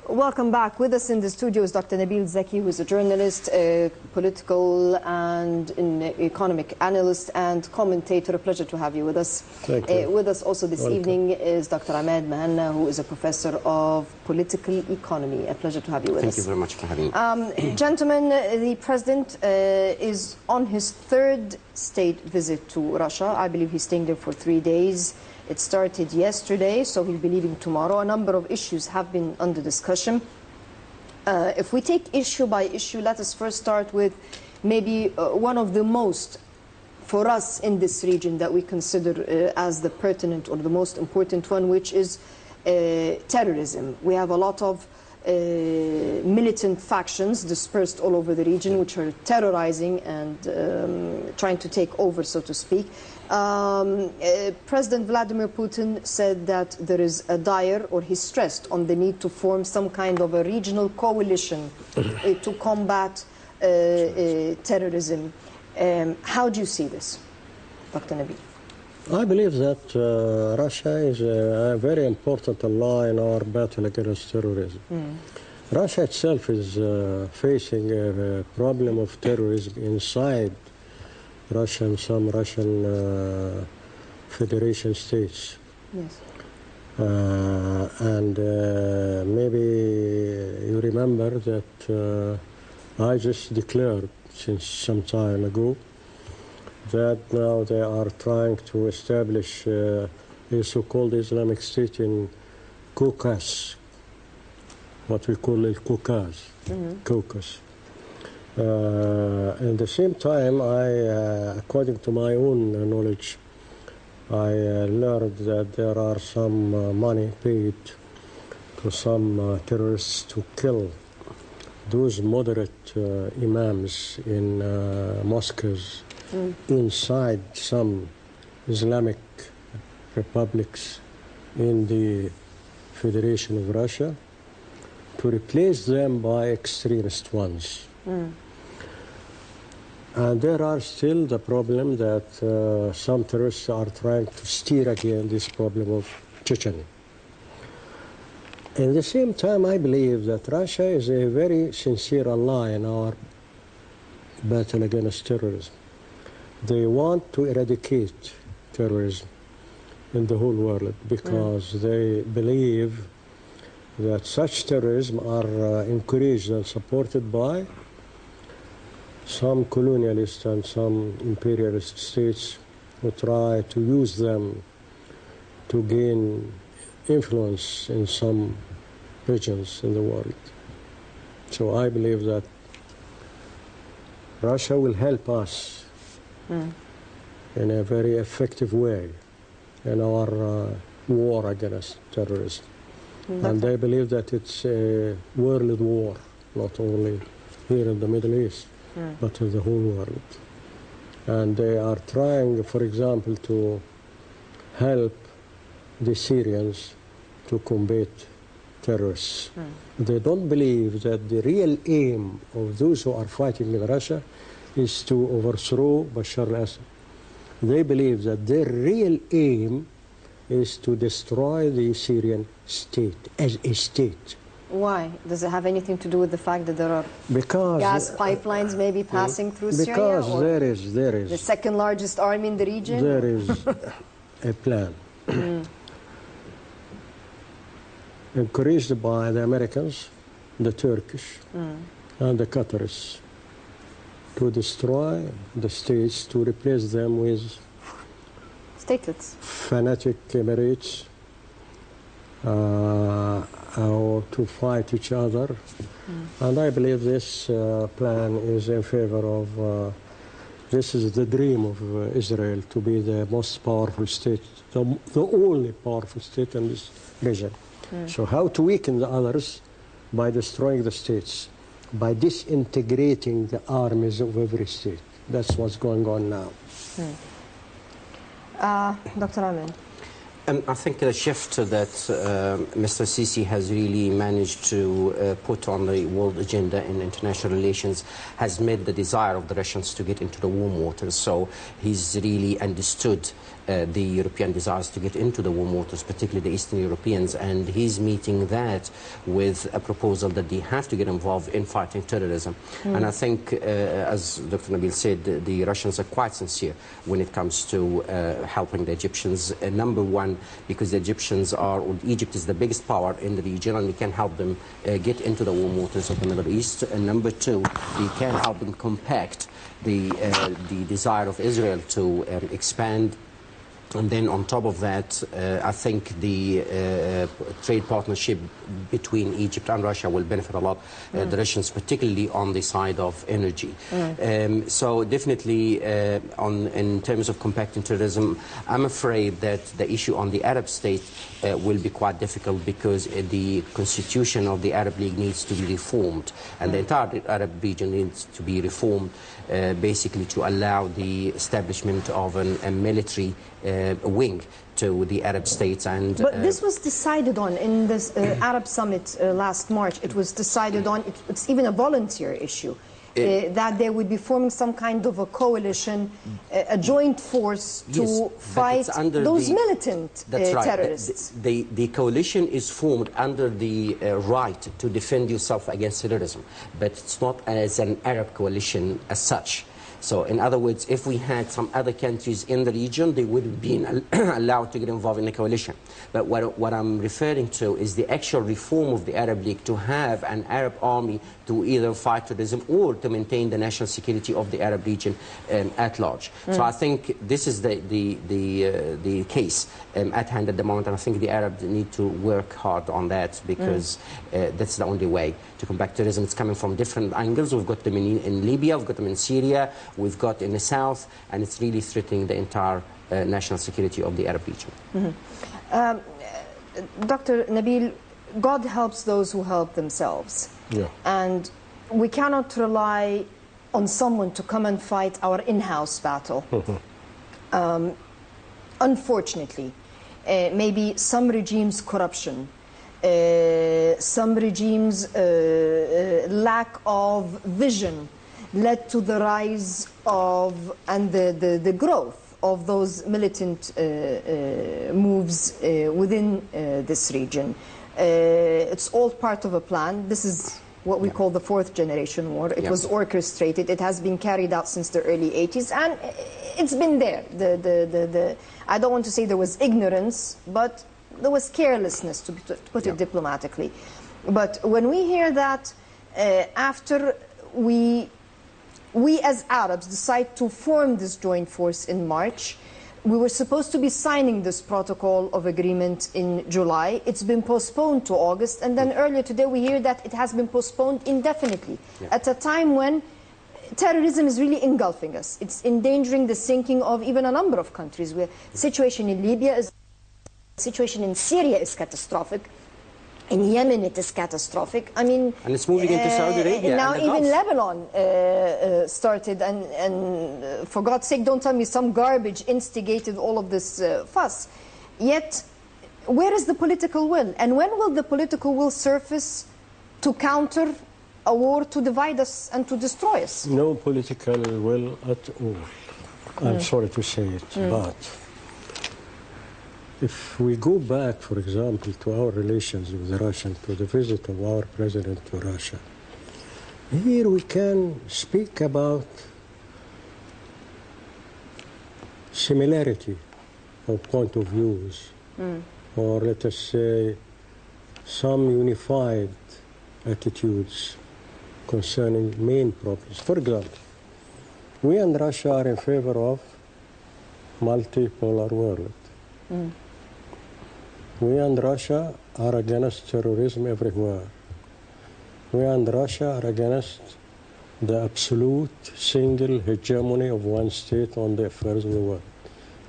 Welcome back. With us in the studio is Dr. Nabil Zaki, who is a journalist, a political and an economic analyst and commentator. A pleasure to have you with us. Thank you. With us also this evening is Dr. عماد مهنا, who is a professor of political economy. A pleasure to have you with us. Thank you very much for having me. Gentlemen, the president is on his third state visit to Russia. I believe he's staying there for 3 days. It started yesterday, so he'll be leaving tomorrow. A number of issues have been under discussion. If we take issue by issue, let us first start with maybe one of the most, for us in this region, that we consider as the pertinent or the most important one, which is terrorism. We have a lot of militant factions dispersed all over the region, which are terrorizing and trying to take over, so to speak. President Vladimir Putin said that there is a dire, or he stressed on the need to form some kind of a regional coalition to combat terrorism. How do you see this, Dr. Nabil? I believe that Russia is a very important ally in our battle against terrorism. Russia itself is facing a problem of terrorism inside Russia and some Russian Federation states. Yes. And maybe you remember that I just declared since some time ago that now they are trying to establish a so-called Islamic State in Caucasus, what we call the Caucasus. Caucasus. At the same time, according to my own knowledge, I learned that there are some money paid to some terrorists to kill those moderate imams in mosques inside some Islamic republics in the Federation of Russia, to replace them by extremist ones. And there are still the problem that some terrorists are trying to steer again this problem of Chechnya. At the same time, I believe that Russia is a very sincere ally in our battle against terrorism. They want to eradicate terrorism in the whole world because they believe that such terrorism are encouraged and supported by some colonialist and some imperialist states who try to use them to gain influence in some regions in the world. So I believe that Russia will help us in a very effective way in our war against terrorism. And I believe that it's a world war, not only here in the Middle East, but in the whole world. And they are trying, for example, to help the Syrians to combat terrorists. They don't believe that the real aim of those who are fighting in Russia is to overthrow Bashar al-Assad. They believe that their real aim is to destroy the Syrian state as a state. Why? Does it have anything to do with the fact that there are gas pipelines maybe passing through Syria? Because there is the second largest army in the region? There is a plan encouraged by the Americans, the Turkish, and the Qataris to destroy the states, to replace them with statelets, fanatic Emirates, or to fight each other. And I believe this plan is in favor of, this is the dream of Israel, to be the most powerful state, the only powerful state in this region. So how to weaken the others? By destroying the states, by disintegrating the armies of every state. That's what's going on now. Dr. Amin. I think the shift that Mr. Sisi has really managed to put on the world agenda in international relations has made the desire of the Russians to get into the warm waters. So he's really understood the European desires to get into the warm waters, particularly the Eastern Europeans, and he's meeting that with a proposal that they have to get involved in fighting terrorism. And I think, as Dr. Nabil said, the Russians are quite sincere when it comes to helping the Egyptians. Number one, because the Egyptians are, or Egypt is the biggest power in the region, and we can help them get into the warm waters of the Middle East. And number two, we can help them compact the desire of Israel to expand. And then on top of that, I think the trade partnership between Egypt and Russia will benefit a lot the Russians, particularly on the side of energy. So definitely in terms of compacting terrorism, I'm afraid that the issue on the Arab state will be quite difficult, because the constitution of the Arab League needs to be reformed, and the entire Arab region needs to be reformed, basically to allow the establishment of a military wing to the Arab states. And but this was decided on in this Arab summit last March. It was decided on, it's even a volunteer issue, that they would be forming some kind of a coalition, a joint force to fight those militant terrorists. The coalition is formed under the right to defend yourself against terrorism, but it's not as an Arab coalition as such. So, in other words, if we had some other countries in the region, they would have been allowed to get involved in the coalition. But what I'm referring to is the actual reform of the Arab League, to have an Arab army to either fight terrorism or to maintain the national security of the Arab region at large. So I think this is the case at hand at the moment, and I think the Arabs need to work hard on that, because that's the only way to combat terrorism. It's coming from different angles. We've got them in Libya, we've got them in Syria, we've got in the south, and it's really threatening the entire national security of the Arab region. Dr. Nabil, God helps those who help themselves. Yeah. And we cannot rely on someone to come and fight our in-house battle. Unfortunately, maybe some regimes' corruption, some regimes' lack of vision led to the rise of and the growth of those militant moves within this region. It's all part of a plan. This is what we call the fourth generation war. It was orchestrated. It has been carried out since the early 80s, and it's been there. I don't want to say there was ignorance, but there was carelessness, to put it diplomatically. But when we hear that after we as Arabs decide to form this joint force in March, we were supposed to be signing this protocol of agreement in July. It's been postponed to August, and then earlier today we hear that it has been postponed indefinitely at a time when terrorism is really engulfing us. It's endangering the sinking of even a number of countries. The situation in Libya is, the situation in Syria is catastrophic. In Yemen, it is catastrophic. I mean, and it's moving into Saudi Arabia. Now and the even Gulf. Lebanon started, and for God's sake, don't tell me some garbage instigated all of this fuss. Yet, where is the political will? And when will the political will surface to counter a war to divide us and to destroy us? No political will at all. I'm sorry to say it, but if we go back, for example, to our relations with Russia, to the visit of our president to Russia, here we can speak about similarity of point of views, or let us say some unified attitudes concerning main problems. For example, we and Russia are in favor of multipolar world. We and Russia are against terrorism everywhere. We and Russia are against the absolute single hegemony of one state on the affairs of the world.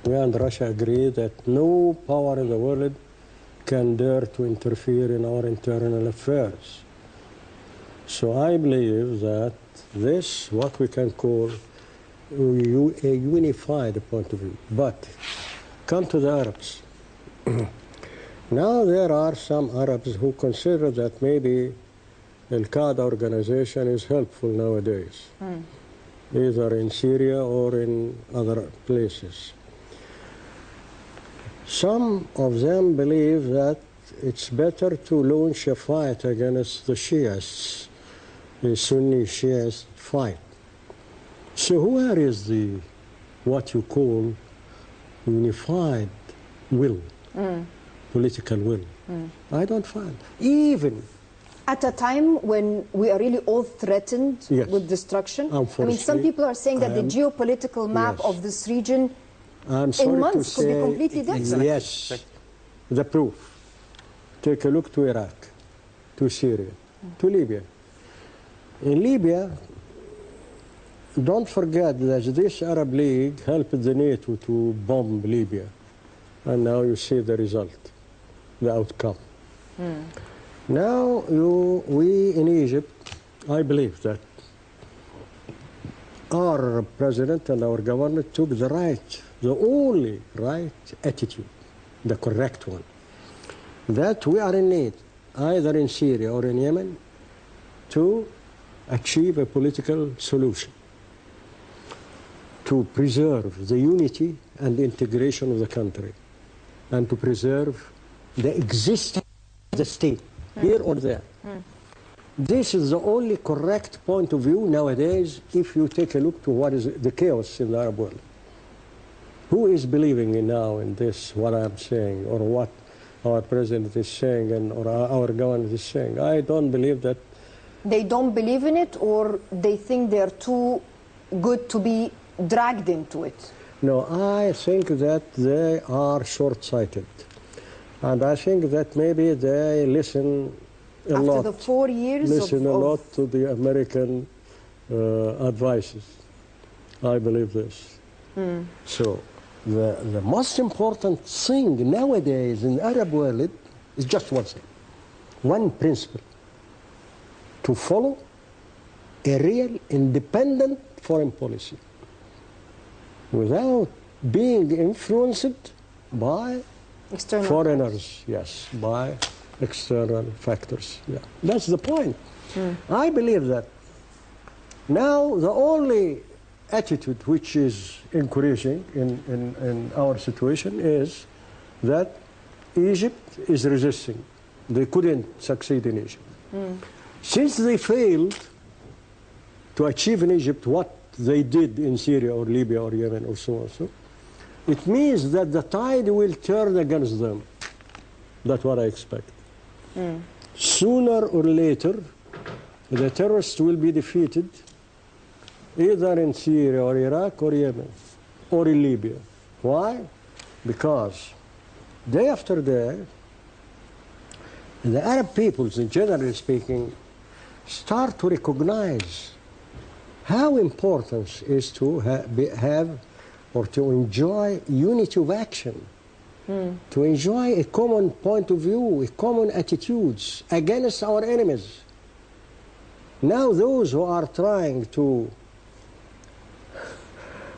We and Russia agree that no power in the world can dare to interfere in our internal affairs. So I believe that this, what we can call a unified point of view. But come to the Arabs. Now there are some Arabs who consider that maybe Al-Qaeda organization is helpful nowadays, either in Syria or in other places. Some of them believe that it's better to launch a fight against the Shiites, the Sunni Shiite fight. So where is the, what you call, unified will, political will? I don't find. Even at a time when we are really all threatened Yes. with destruction. I mean, some Unfortunately, people are saying that the geopolitical map Yes. of this region I'm sorry in to months could be say, completely different. yes, the proof. Take a look to Iraq, to Syria, to Libya. In Libya, don't forget that this Arab League helped the NATO to bomb Libya. And now you see the result, the outcome. Now we in Egypt, I believe that our president and our government took the only right attitude, the correct one, that we are in need, either in Syria or in Yemen, to achieve a political solution, to preserve the unity and the integration of the country, and to preserve the existence of the state, here or there. This is the only correct point of view nowadays if you take a look to what is the chaos in the Arab world. Who is believing in now in this, what I'm saying, or what our president is saying, and or our government is saying? I don't believe that. They don't believe in it, or they think they're too good to be dragged into it? No, I think that they are short-sighted. And I think that maybe they listen a lot. After the 4 years Listen a of lot to the American advices. I believe this. So the most important thing nowadays in the Arab world is just one thing, one principle: to follow a real independent foreign policy without being influenced by external foreigners, yes, by external factors. Yeah, that's the point. I believe that now the only attitude which is encouraging in our situation is that Egypt is resisting. They couldn't succeed in Egypt. Since they failed to achieve in Egypt what they did in Syria or Libya or Yemen or so on, so it means that the tide will turn against them. That's what I expect. Sooner or later, the terrorists will be defeated either in Syria or Iraq or Yemen or in Libya. Why? Because day after day, the Arab peoples, generally speaking, start to recognize how important it is to have or to enjoy unity of action, to enjoy a common point of view, a common attitudes against our enemies. Now those who are trying to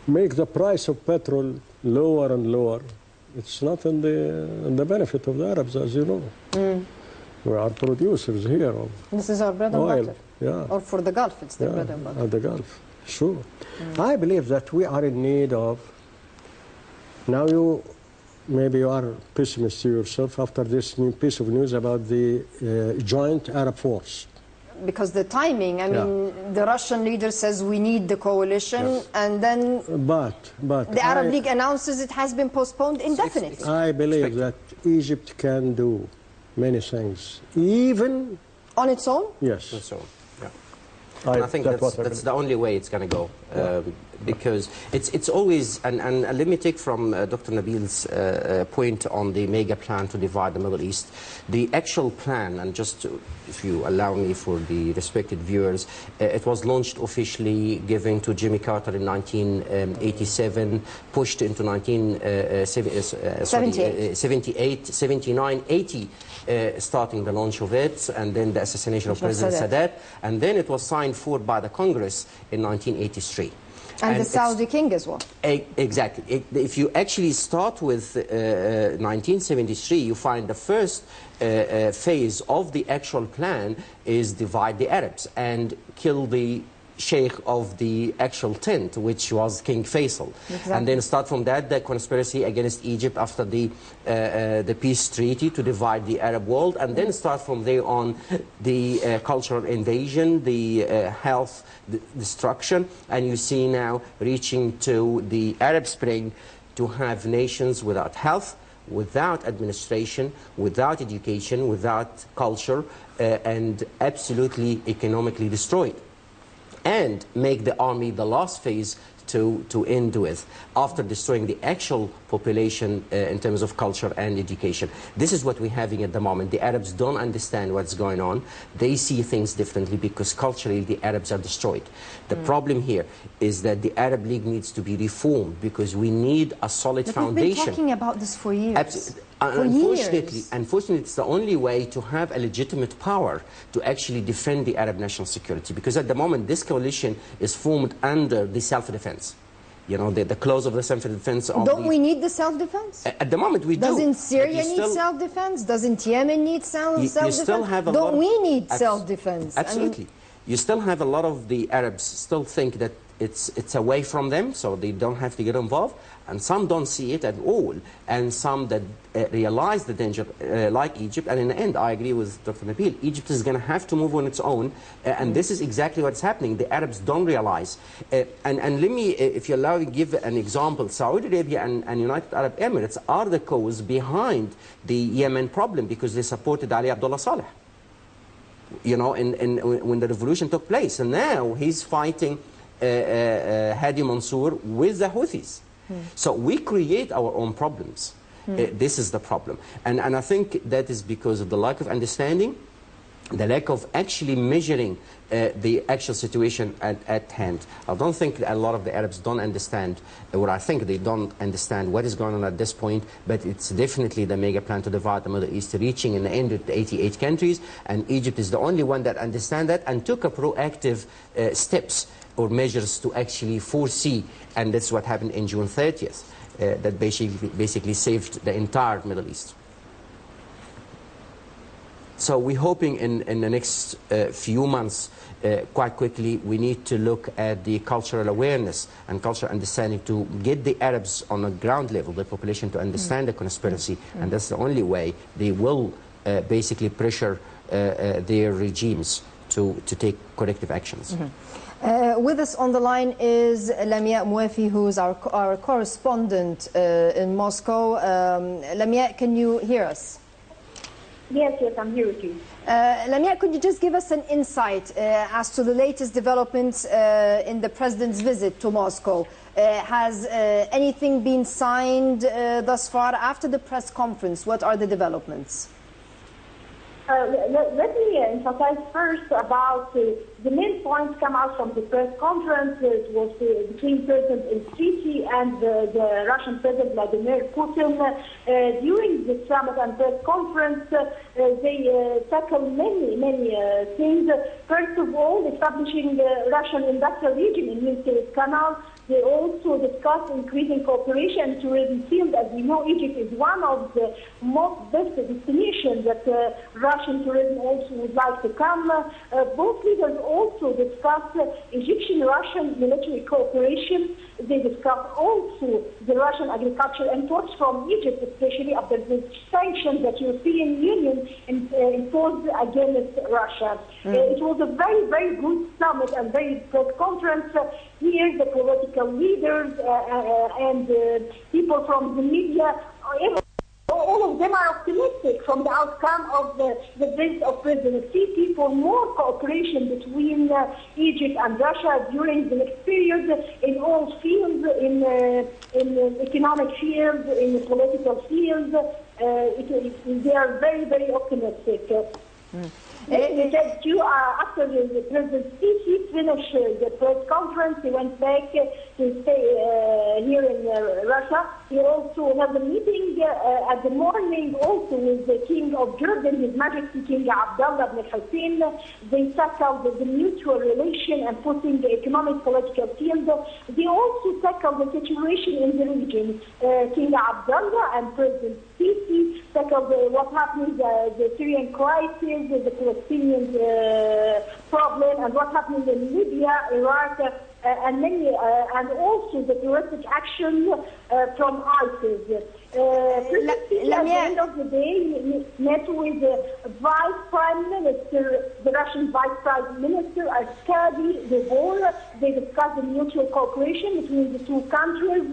make the price of petrol lower and lower, it's not in the benefit of the Arabs, as you know. We are producers here of This is our bread and oil. butter. Yeah. Or for the Gulf, it's the bread and butter. At the Gulf, sure. I believe that we are in need of, now maybe you are pessimist yourself after this new piece of news about the joint Arab force. Because the timing, I mean, the Russian leader says we need the coalition, and then But the Arab League announces it has been postponed indefinitely. I believe that Egypt can do many things, even On its own? yes. So, yeah. And I think that's the only way it's going to go, because it's always, and let me take from Dr. Nabil's point on the mega plan to divide the Middle East. The actual plan, and just if you allow me for the respected viewers, it was launched officially, given to Jimmy Carter in 1987, pushed into 78, 79, 80, starting the launch of it, and then the assassination of President Sadat, and then it was signed for by the Congress in 1983. And the Saudi king as well. Exactly. If you actually start with 1973, you find the first phase of the actual plan is divide the Arabs and kill the sheikh of the actual tent, which was King Faisal. Exactly. And then start from that, the conspiracy against Egypt after the peace treaty to divide the Arab world, and then start from there on the cultural invasion, the health destruction, and you see now reaching to the Arab Spring, to have nations without health, without administration, without education, without culture, and absolutely economically destroyed. And make the army the last phase to end with, after destroying the actual population in terms of culture and education. This is what we're having at the moment. The Arabs don't understand what's going on. They see things differently because culturally the Arabs are destroyed. The problem here is that the Arab League needs to be reformed because we need a solid foundation. We've been talking about this for years. Unfortunately, it's the only way to have a legitimate power to actually defend the Arab national security. Because at the moment, this coalition is formed under the self-defense. You know, the clause of the self-defense. Don't we need the self-defense? At the moment, we do. Doesn't Syria need self-defense? Doesn't Yemen need self-defense? Don't we need self-defense? Absolutely. You still have a lot of the Arabs still think that it's away from them, so they don't have to get involved, and some don't see it at all, and some that realize the danger, like Egypt. And in the end, I agree with Dr. Nabil, Egypt is going to have to move on its own, and this is exactly what's happening. The Arabs don't realize. And let me, if you allow me, give an example. Saudi Arabia and United Arab Emirates are the cause behind the Yemen problem because they supported Ali Abdullah Saleh. You know, when the revolution took place, and now he's fighting Hadi Mansour with the Houthis. So we create our own problems. This is the problem. And I think that is because of the lack of understanding, the lack of actually measuring the actual situation at hand. I don't think a lot of the Arabs don't understand, or I think they don't understand what is going on at this point, but it's definitely the mega plan to divide the Middle East, reaching in the end with 88 countries, and Egypt is the only one that understands that and took a proactive steps or measures to actually foresee, and that's what happened in June 30th, that basically saved the entire Middle East. So we're hoping in the next few months, quite quickly, we need to look at the cultural awareness and cultural understanding to get the Arabs on a ground level, the population, to understand the conspiracy, and that's the only way they will basically pressure their regimes to take corrective actions. With us on the line is Lamia Mwafi, who is our correspondent in Moscow. Lamia, can you hear us? Yes, I'm here with you. Lamia, could you just give us an insight as to the latest developments in the president's visit to Moscow? Has anything been signed thus far? After the press conference, what are the developments? Let me emphasize first about the main points come out from the press conference. It was between President El-Sisi and the Russian President Vladimir Putin. During the summit and press conference, they tackled many things. First of all, establishing the Russian industrial region in Suez Canal. They also discussed increasing cooperation in tourism field. As we know, Egypt is one of the most best destinations that Russian tourism also would like to come. Both leaders also discussed Egyptian-Russian military cooperation. They discussed also the Russian agricultural imports from Egypt, especially after the sanctions that the European Union imposed against Russia. It was a very good summit and very press conference. Here, the political leaders and people from the media, all of them are optimistic from the outcome of the visit of President Sisi for more cooperation between Egypt and Russia during the next period in all fields, in economic fields, in the political fields. They are very optimistic. After the President Sisi finished the press conference, he went back to stay here in Russia. He also had a meeting at the morning also with the King of Jordan, His Majesty King Abdullah ibn Hussein. They tackled the mutual relation and putting the economic political field. They also tackled the situation in the region. King Abdullah and President Sisi tackled what happened, the Syrian crisis, with the Palestinian problem and what's happening in Libya, Iraq, and also the terroristic action from ISIS. President Sisi, at the end of the day, met with the Vice Prime Minister, the Russian Vice Prime Minister, Wodor. They discussed the mutual cooperation between the two countries.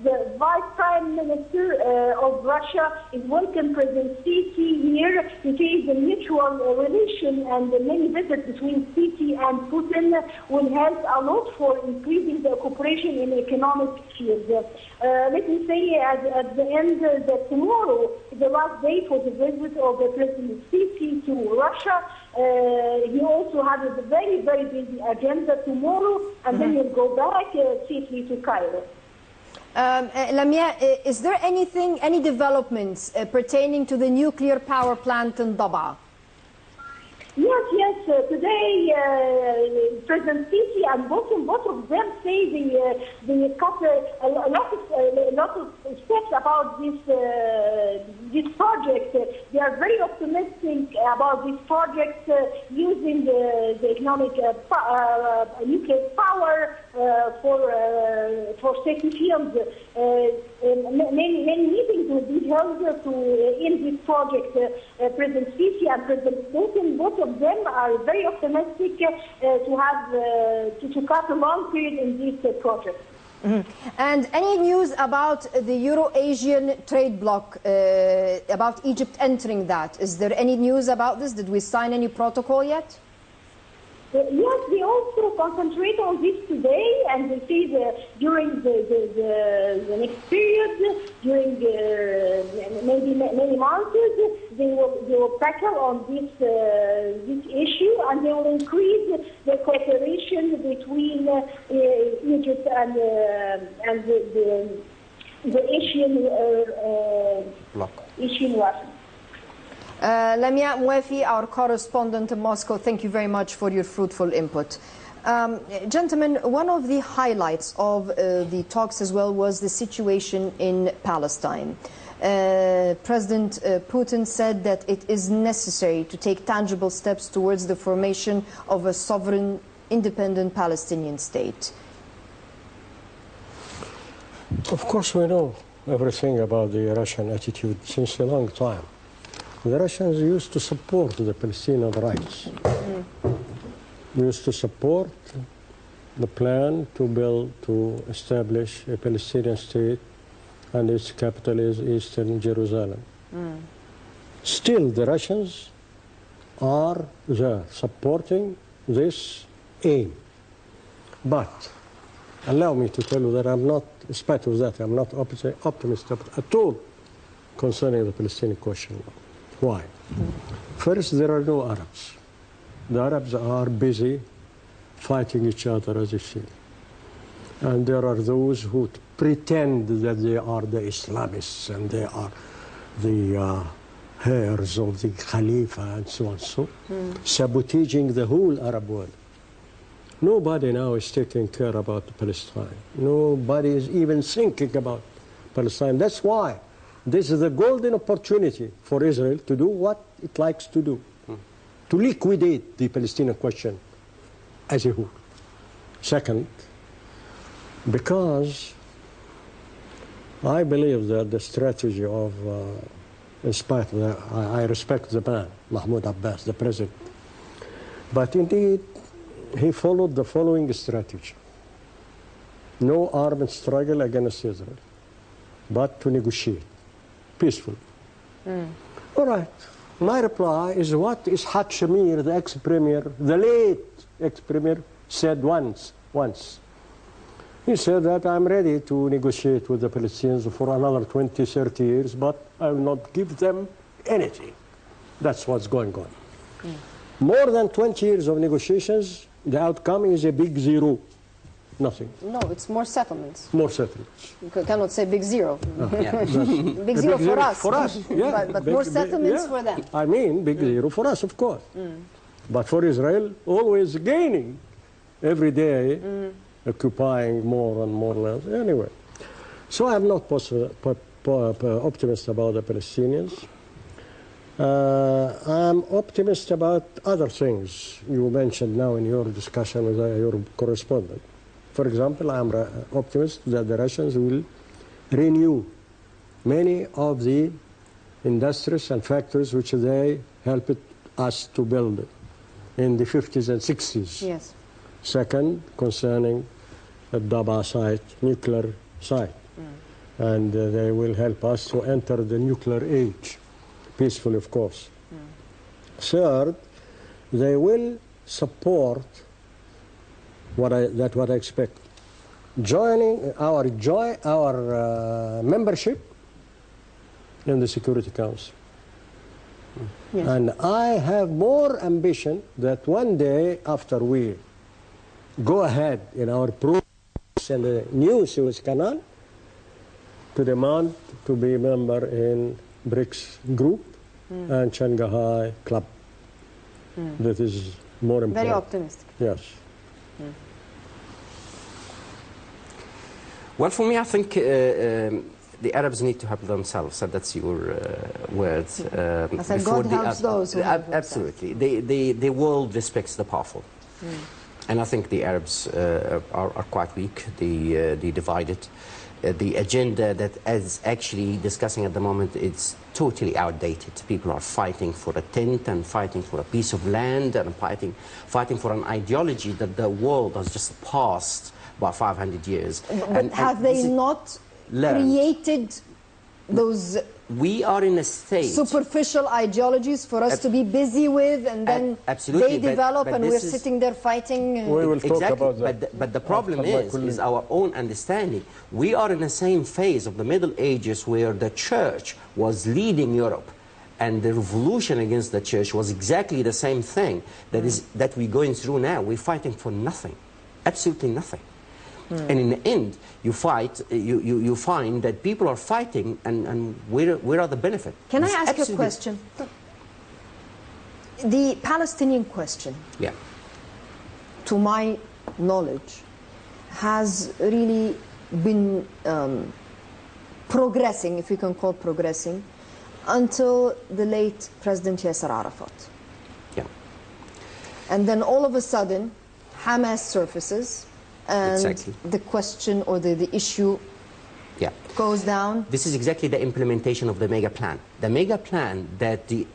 The Vice Prime Minister of Russia is welcome President Sisi here. He says the mutual relation and the many visits between Sisi and Putin will help a lot for increasing the cooperation in the economic field. Let me say at the end that tomorrow is the last day for the visit of the President Sisi to Russia. He also has a very, very busy agenda tomorrow, and then he'll go back safely to Cairo. Lamia, is there any developments pertaining to the nuclear power plant in Dab'a? Yes. Today, President Sisi and both of them say they cut a lot of steps about this project. They are very optimistic about this project using the economic nuclear power for safety fields. Many meetings will be held in this project. President Sisi and President Putin, both of them are very optimistic to cut a long period in this project. And any news about the Euro-Asian trade bloc, about Egypt entering that? Is there any news about this? Did we sign any protocol yet? Yes, we also concentrate on this today, and we see during the next period, during maybe many months, they will tackle on this issue, and they will increase the cooperation between Egypt and the Asian Russia. Lamia Mwafi, our correspondent in Moscow, thank you very much for your fruitful input. Gentlemen, one of the highlights of the talks as well was the situation in Palestine. President Putin said that it is necessary to take tangible steps towards the formation of a sovereign, independent Palestinian state. Of course, we know everything about the Russian attitude since a long time. The Russians used to support the Palestinian rights. Used to support the plan to establish a Palestinian state, and its capital is Eastern Jerusalem. Still, the Russians are there supporting this aim. But allow me to tell you that I'm not, in spite of that, I'm not optimistic at all concerning the Palestinian question. Why? First, there are no Arabs. The Arabs are busy fighting each other, as you see. And there are those who pretend that they are the Islamists and they are the heirs of the Khalifa and so on, sabotaging the whole Arab world. Nobody now is taking care about Palestine. Nobody is even thinking about Palestine. That's why this is a golden opportunity for Israel to do what it likes to do, to liquidate the Palestinian question as a whole. Second, because I believe that the strategy of, in spite of that, I respect the man, Mahmoud Abbas, the president, but indeed he followed the following strategy. No armed struggle against Israel, but to negotiate. Peaceful. All right. My reply is what is Haj Shamir, the ex-premier, the late ex-premier, said once. He said that I'm ready to negotiate with the Palestinians for another 20, 30 years, but I will not give them anything. That's what's going on. More than 20 years of negotiations, the outcome is a big zero. Nothing. No, it's more settlements. More settlements. You cannot say big zero. Big big zero for us. For us, yeah. But more settlements for them. I mean, big zero for us, of course. But for Israel, always gaining. Every day, occupying more and more land. Anyway, so I'm not optimist about the Palestinians. I'm optimist about other things you mentioned now in your discussion with your correspondent. For example, I'm optimist that the Russians will renew many of the industries and factories which they helped us to build in the 50s and 60s. Yes. Second, concerning the Daba site, nuclear site. And they will help us to enter the nuclear age, peacefully, of course. Third, they will support what I expect. Joining our membership in the Security Council. Yes. And I have more ambition that one day after we go ahead in our progress in the new Suez Canal, to demand to be a member in BRICS group and Shanghai Club. That is more important. Very optimistic. Yes. Well, for me, I think the Arabs need to help themselves, and that's your words. I said God helps those who help absolutely. The world respects the powerful. And I think the Arabs are quite weak. They divided. The agenda that is actually discussing at the moment, it's totally outdated. People are fighting for a tent and fighting for a piece of land and fighting for an ideology that the world has just passed by 500 years. But have they not created those we are in a state superficial ideologies for us to be busy with, and then they develop, and we're sitting there fighting? We will talk about that. But the problem is our own understanding. We are in the same phase of the Middle Ages where the church was leading Europe, and the revolution against the church was exactly the same thing that we're going through now. We're fighting for nothing, absolutely nothing. And in the end, you find that people are fighting, and where are the benefits? Can I ask you a question? The Palestinian question, to my knowledge, has really been progressing, if we can call progressing, until the late President Yasser Arafat. And then all of a sudden, Hamas surfaces, and the question or the issue goes down. This is exactly the implementation of the mega plan. The mega plan that the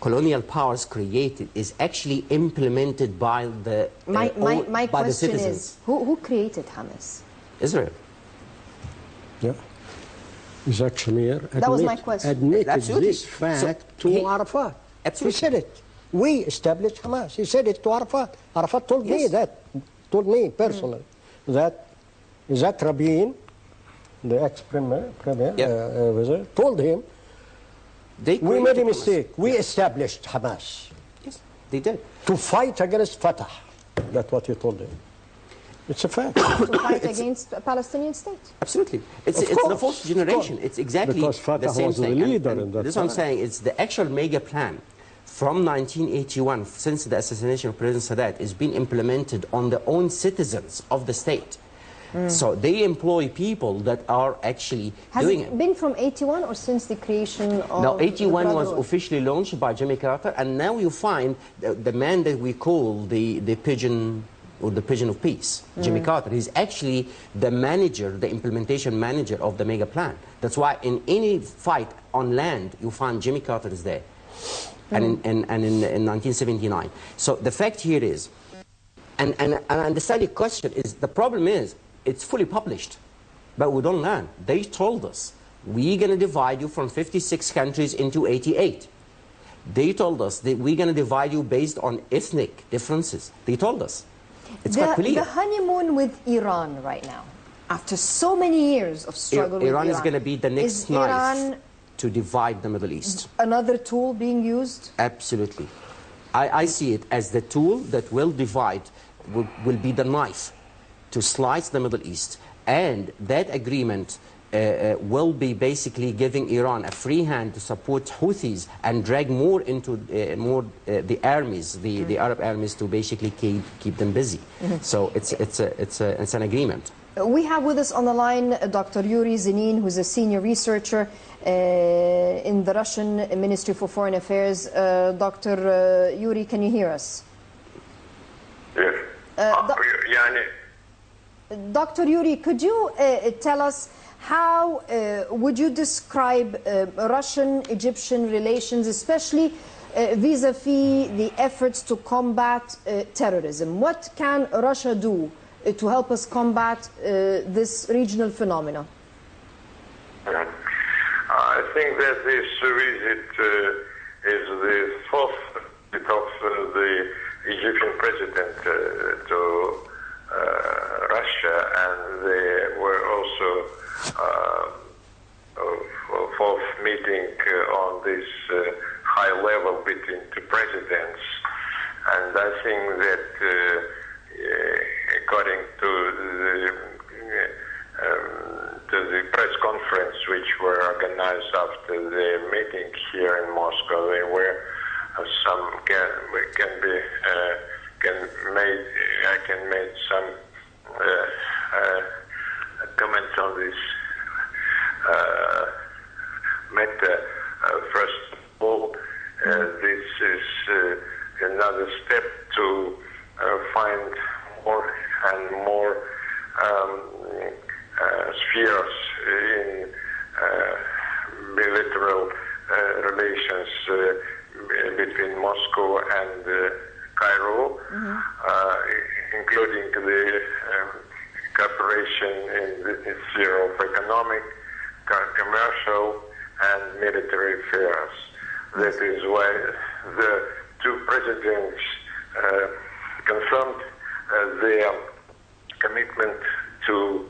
colonial powers created is actually implemented by the my question citizens. Is who created Hamas? Israel. Yeah. Jacques Shamir that was my question. Admitted this fact to Arafat. Absolutely. He said it. We established Hamas. He said it to Arafat. Arafat told me told me personally, that Rabin, the ex-premier, told him, we made a mistake. We established Hamas. Yes, they did. To fight against Fatah. That's what he told him. It's a fact. To fight against a Palestinian state. Absolutely. It's the fourth generation. It's exactly because Fatah the same was thing. The leader in that this is what I'm saying. It's the actual mega plan from 1981, since the assassination of President Sadat, is being implemented on the own citizens of the state. So they employ people that are actually doing it. Has it been from 81 or since the creation of... No, 81 was officially launched by Jimmy Carter, and now you find the man that we call the pigeon, or the pigeon of peace, Jimmy Carter. He's actually the manager, the implementation manager of the mega plan. That's why in any fight on land, you find Jimmy Carter is there. And in 1979. So the fact here is, and I understand your question, is the problem is, it's fully published, but we don't learn. They told us, we're going to divide you from 56 countries into 88. They told us that we're going to divide you based on ethnic differences. They told us. It's quite clear. The honeymoon with Iran right now, after so many years of struggle with Iran, is going to be the next knife to divide the Middle East. Another tool being used? Absolutely. I see it as the tool that will divide, will be the knife to slice the Middle East. And that agreement will be basically giving Iran a free hand to support Houthis and drag more into the armies, the Arab armies, to basically keep them busy. So it's an agreement. We have with us on the line Dr. Yuri Zenin, who's a senior researcher in the Russian Ministry for Foreign Affairs. Dr. Yuri, can you hear us? Yes. Dr. Yuri, could you tell us how would you describe Russian-Egyptian relations, especially vis-a-vis the efforts to combat terrorism? What can Russia do to help us combat this regional phenomena? I think that this visit is the fourth visit of the Egyptian president to Russia, and they were also fourth meeting on this high level between two presidents. And I think that according to the press conference which were organized after the meeting here in Moscow, there were some I can make some comments on this matter. First of all, this is another step to find more and more spheres in bilateral relations between Moscow and Cairo, including the cooperation in the sphere of economic, commercial, and military affairs. That is why the two presidents confirmed their commitment to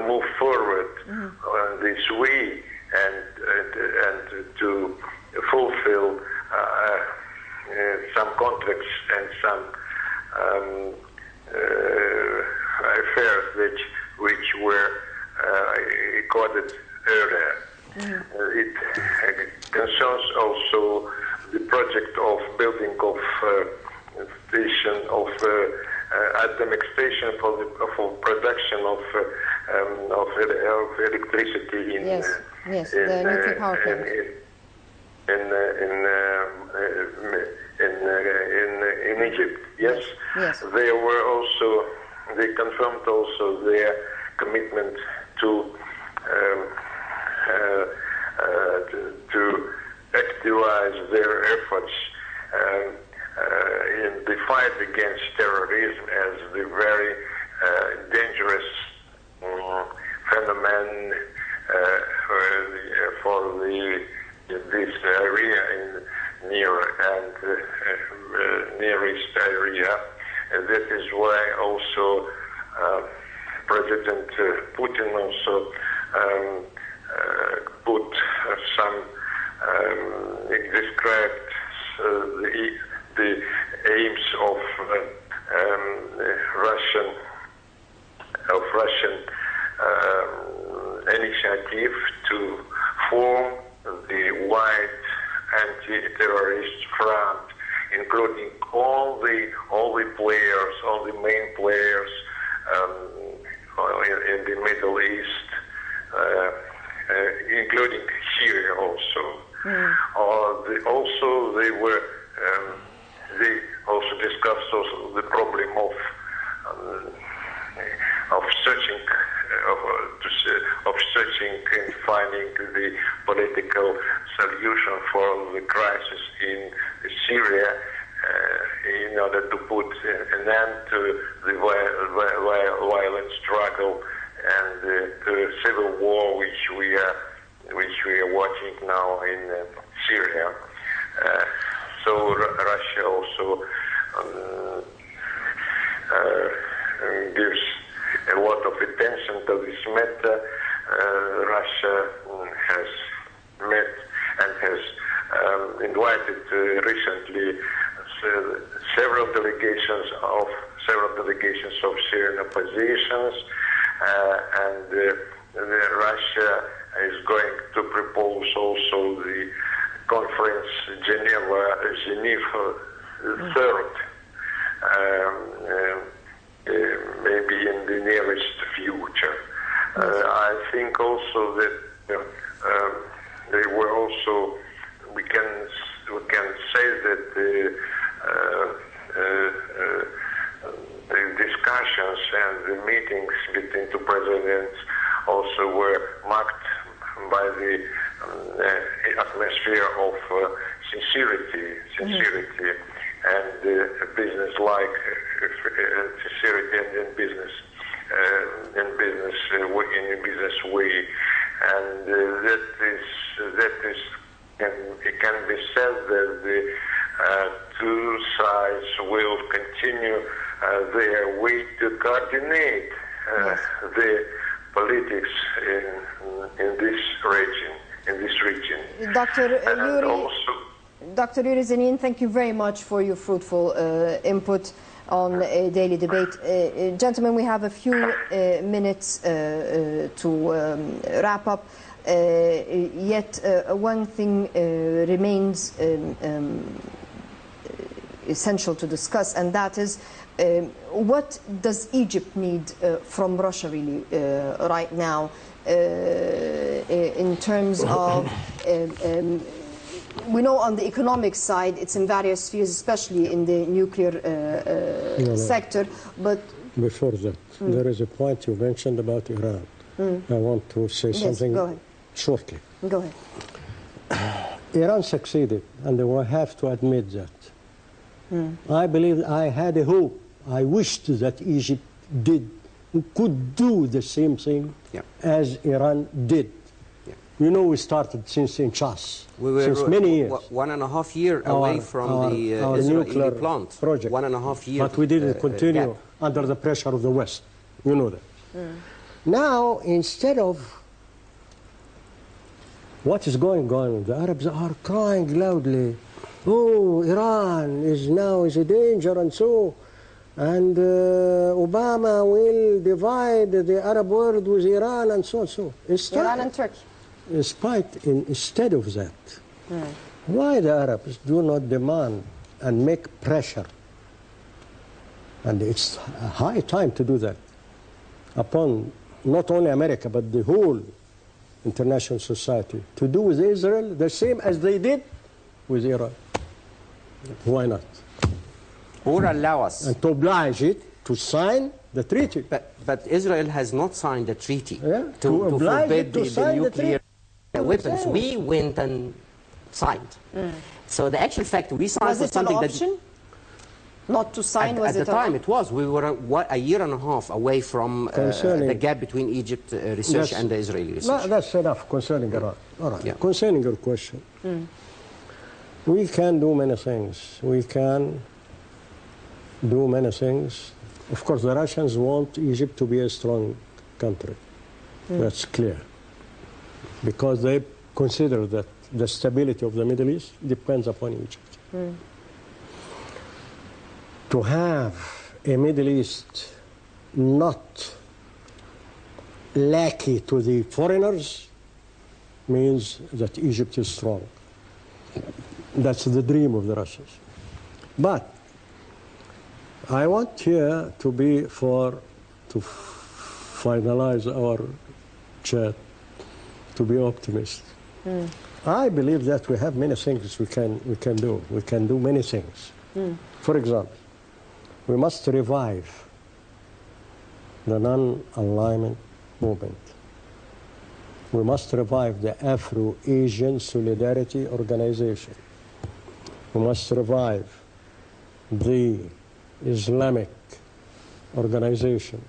move forward on this way and to fulfill some contracts and some affairs which were recorded earlier. It concerns also the project of building of atomic station for production of electricity in the nuclear power plant in Egypt. Yes. They confirmed also their commitment to activize their efforts in the fight against terrorism as the very dangerous phenomenon for this area in Near East area. And that is why also President Putin also put some described the aims of Russian initiative to form the wide anti-terrorist front, including all the players, all the main players in the Middle East, including Syria also. They also discussed also the problem of searching and finding the political solution for the crisis in Syria in order to put an end to the violent struggle and the civil war which we are watching now in Syria. So Russia also gives a lot of attention to this matter. Russia has met and has invited recently several delegations of Syrian oppositions, and Russia is going to propose also the conference Geneva third, maybe in the nearest future. I think also that they were also, we can say that the discussions and the meetings between two presidents also were marked by the atmosphere of sincerity and business-like sincerity and in business way, and it can be said that the two sides will continue their way to coordinate the politics in this region. Dr. Yuri Zenin, thank you very much for your fruitful input on daily debate. Gentlemen, we have a few minutes to wrap up. Yet one thing remains essential to discuss, and that is what does Egypt need from Russia really right now in terms of we know on the economic side it's in various spheres, especially in the nuclear sector, but before that there is a point you mentioned about Iran. I want to say something shortly. Go ahead. Iran succeeded, and we have to admit that. I believe I had a hope. I wished that Egypt could do the same thing as Iran did. You know, we started since in Chas, since many years. 1.5 years away from the Israeli plant. Project. 1.5 years. But we didn't continue under the pressure of the West. You know that. Now, instead of what is going on, the Arabs are crying loudly, oh, Iran is now a danger and so, and Obama will divide the Arab world with Iran and so and so. Iran and Turkey. Instead of that, why the Arabs do not demand and make pressure, and it's a high time to do that, upon not only America but the whole international society, to do with Israel the same as they did with Iran. Why not? Or allow us. And to oblige it to sign the treaty. But Israel has not signed the treaty to forbid the nuclear weapons. Exactly. We went and signed. So the actual fact we signed was something an option? Not to sign, at the time it was. We were a year and a half away from the gap between Egypt research and the Israeli research. That's enough concerning Iran. All right. Yeah. Concerning your question, we can do many things. We can do many things. Of course, the Russians want Egypt to be a strong country. That's clear. Because they consider that the stability of the Middle East depends upon Egypt. To have a Middle East not lackey to the foreigners means that Egypt is strong. That's the dream of the Russians. But I want here to finalize our chat, to be optimist. I believe that we have many things we can do. We can do many things. For example, we must revive the non-alignment movement. We must revive the Afro-Asian Solidarity Organization. We must revive the Islamic Organization,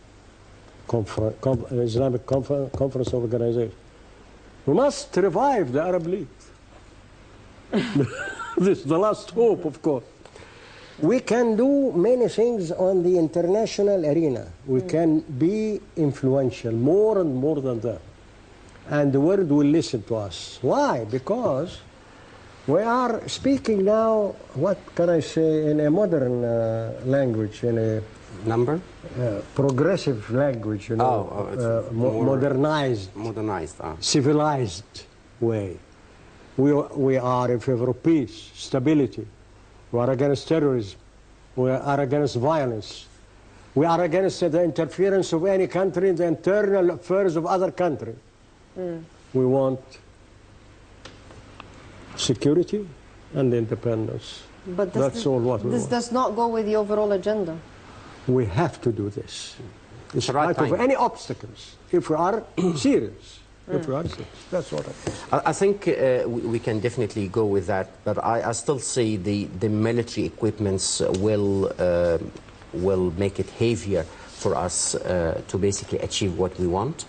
Islamic Conference Organization. We must revive the Arab League. This is the last hope, of course. We can do many things on the international arena. We can be influential, more and more than that. And the world will listen to us. Why? Because we are speaking now, what can I say, in a modern language, in a progressive language, you know, modernized, civilized way. We are in favor of peace, stability, We are against terrorism. We are against violence. We are against the interference of any country in the internal affairs of other country. We want security and independence. But that's all what we this want. does not go with the overall agenda. We have to do this. In It's the right spite of time. any obstacles, if we are serious. If we are serious. That's what I think. I think we can definitely go with that, but I still say the military equipments will make it heavier for us to basically achieve what we want.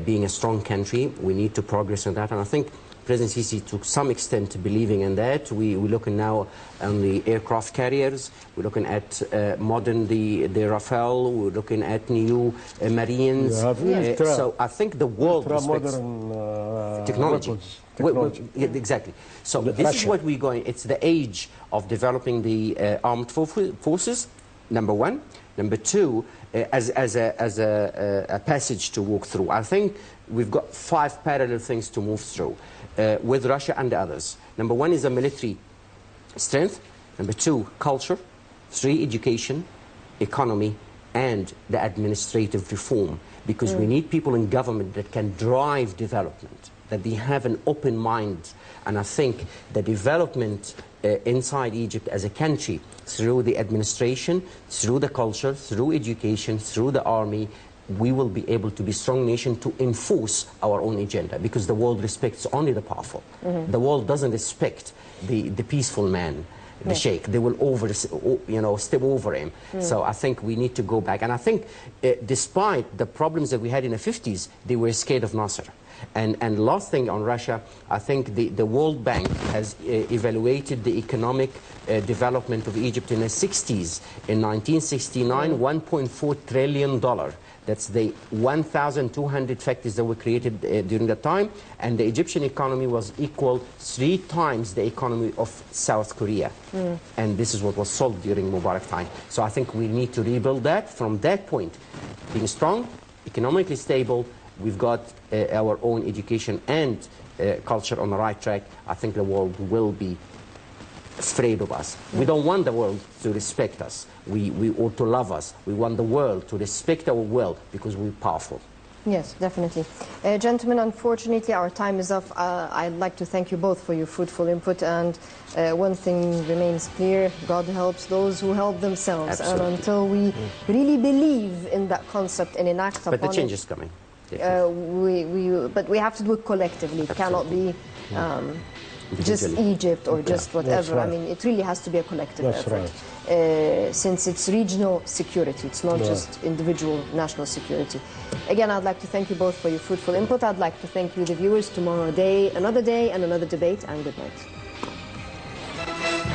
Being a strong country, we need to progress on that, and I think President Sisi, to some extent, believing in that. We're looking now on the aircraft carriers. We're looking at modern the Rafale. We're looking at new Marines. So I think the world respects technology. Exactly. So this is what we're going. It's the age of developing the armed forces. Number one. Number two, as a passage to walk through. I think we've got 5 parallel things to move through with Russia and the others. Number one is the military strength. Number two, culture. 3, education, economy, and the administrative reform. Because we need people in government that can drive development, that they have an open mind. And I think the development inside Egypt as a country, through the administration, through the culture, through education, through the army, we will be able to be a strong nation to enforce our own agenda, because the world respects only the powerful. The world doesn't respect the peaceful man, the sheikh. They will step over him. So I think we need to go back. And I think despite the problems that we had in the 50s, they were scared of Nasser. And last thing on Russia, I think the World Bank has evaluated the economic development of Egypt in the 60s. In 1969, $1.4 trillion. That's the 1,200 factories that were created during that time. And the Egyptian economy was equal 3 times the economy of South Korea. And this is what was sold during Mubarak time. So I think we need to rebuild that from that point. Being strong, economically stable, we've got our own education and culture on the right track. I think the world will be afraid of us. We don't want the world to respect us. We ought to love us. We want the world to respect our will because we're powerful. Yes, definitely. Gentlemen, unfortunately, our time is up. I'd like to thank you both for your fruitful input. And one thing remains clear: God helps those who help themselves. Absolutely. And until we really believe in that concept and enact upon it... But the change is coming. But we have to do it collectively. It cannot be just Egypt or just whatever. Right. I mean, it really has to be a collective effort. Right. Since it's regional security, it's not just individual national security. Again, I'd like to thank you both for your fruitful input. I'd like to thank you, the viewers. Tomorrow, another day and another debate, and good night.